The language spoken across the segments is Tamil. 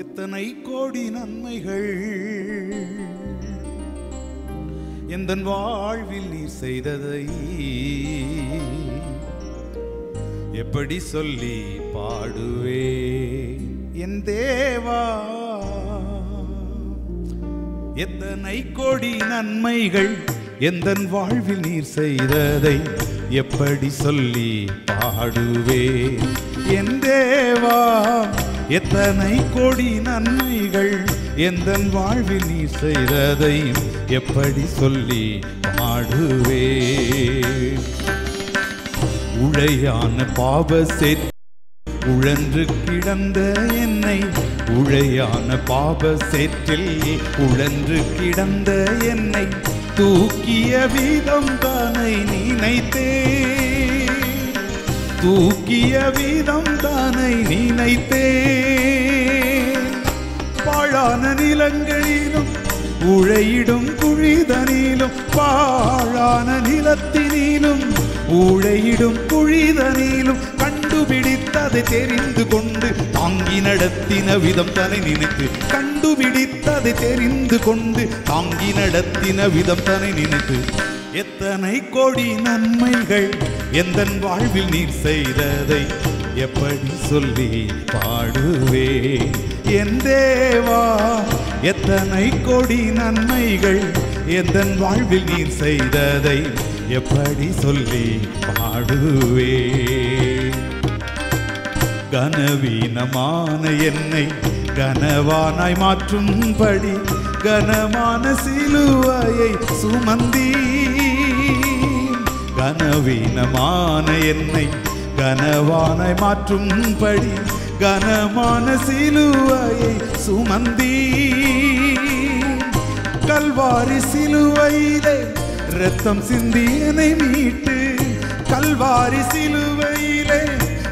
எத்தனை கோடி நன்மைகள் எந்தன் வாழ்வில் நீ செய்ததை எப்படி சொல்லி பாடுவே என் தேவா. எத்தனை கோடி நன்மைகள் எந்தன் வாழ்வில் நீர் செய்ததை எப்படி சொல்லி பாடுவே என் தேவா. எத்தனை கோடி நன்மைகள் எந்தன் வாழ்வில் நீர் செய்ததை எப்படி சொல்லி பாடுவே. உழையான பாவ சேற்று உழன்று கிடந்த என்னை, உழையான பாவ சேற்றில் உழன்று கிடந்த என்னை தூக்கிய வீதம் தானை நினைத்தே, தூக்கிய வீதம் தானை நினைத்தே. பாழான நிலங்களிலும் உழையிடும் குழிதனிலும், பாழான நிலத்தினிலும் ஊழையிடும் குழிதனிலும் கண்டுபிடித்ததை தெரிந்து கொண்டு தாங்கி நடத்தின விதம் தன்னை நினைத்து, கண்டுபிடித்ததை தெரிந்து கொண்டு தாங்கி நடத்தின விதம் தன்னை நினைத்து. எத்தனை கோடி நன்மைகள் எந்தன் வாழ்வில் நீர் செய்ததை எப்படி சொல்லி பாடுவே என் தேவா. எத்தனை கோடி நன்மைகள் எந்தன் வாழ்வில் நீர் செய்ததை எப்படி சொல்லி பாடுவே. கனவீனமான என்னை கனவானாய் மாற்றும்படி கனமான சிலுவையை சுமந்தீ. கனவீனமான என்னை கனவானாய் மாற்றும்படி கனமான சிலுவையை சுமந்தீ. கல்வாரி சிலுவையிலே ரத்தம் சிந்தியனை மீட்டு, கல்வாரி சிலுவையிலே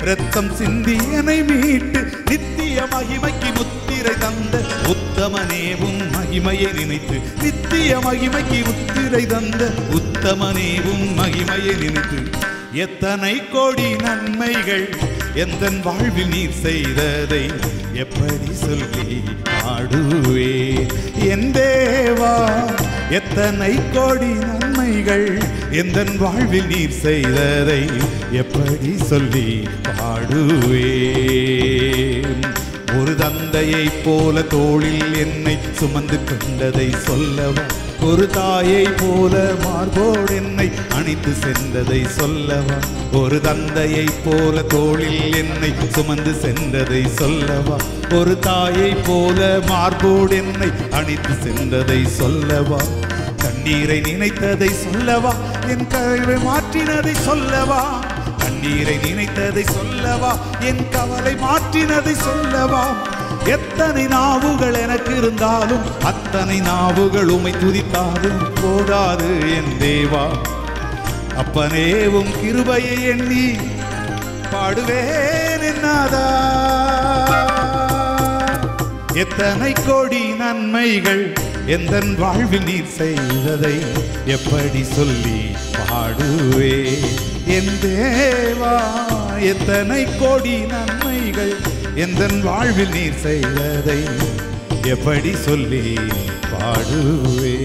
ரத்தம் சிந்தியனை மீட்டு நித்திய மகிமைக்கு முத்திரை தந்த உத்தமனேவும் மகிமையை நினைத்து, நித்திய மகிமைக்கு முத்திரை தந்த உத்தமனேவும் மகிமையை நினைத்து. எத்தனை கோடி நன்மைகள் எந்தன் வாழ்வில் நீர் செய்ததை எப்படி சொல்லி பாடுவே என் தேவா. எத்தனை கோடி நன்மைகள் எந்தன் வாழ்வில் நீர் செய்ததை எப்படி சொல்லி பாடுவே. ஒரு தந்தையை போல தோளில் என்னை சுமந்து கொண்டதை சொல்லவா, ஒரு தாயை போல மார்போடு என்னை அணைத்து சென்றதை சொல்லவா, ஒரு தந்தையை போல தோளில் என்னை சுமந்து சென்றதை சொல்லவா, ஒரு தாயை போல மார்போடு என்னை அணைத்து சென்றதை சொல்லவா. கண்ணீரை நினைத்ததை சொல்லவா, என் கவலை மாற்றினதை சொல்லவா, கண்ணீரை நினைத்ததை சொல்லவா, என் கவலை மாற்றினதை சொல்லவா. எத்தனை நாவுகள் எனக்கு இருந்தாலும் அத்தனை நாவுகள் உம்மை துதித்தாலும் போதாது என் தேவா. அப்பனேவும் கிருபையை எண்ணி பாடுவேன் என்னாதா. எத்தனை கோடி நன்மைகள் எந்தன் வாழ்வில் நீர் செய்ததை எப்படி சொல்லி பாடுவே என் தேவா. எத்தனை கோடி நன்மைகள் எந்தன் வாழ்வில் நீர் செய்ததை எப்படி சொல்லி பாடுவே.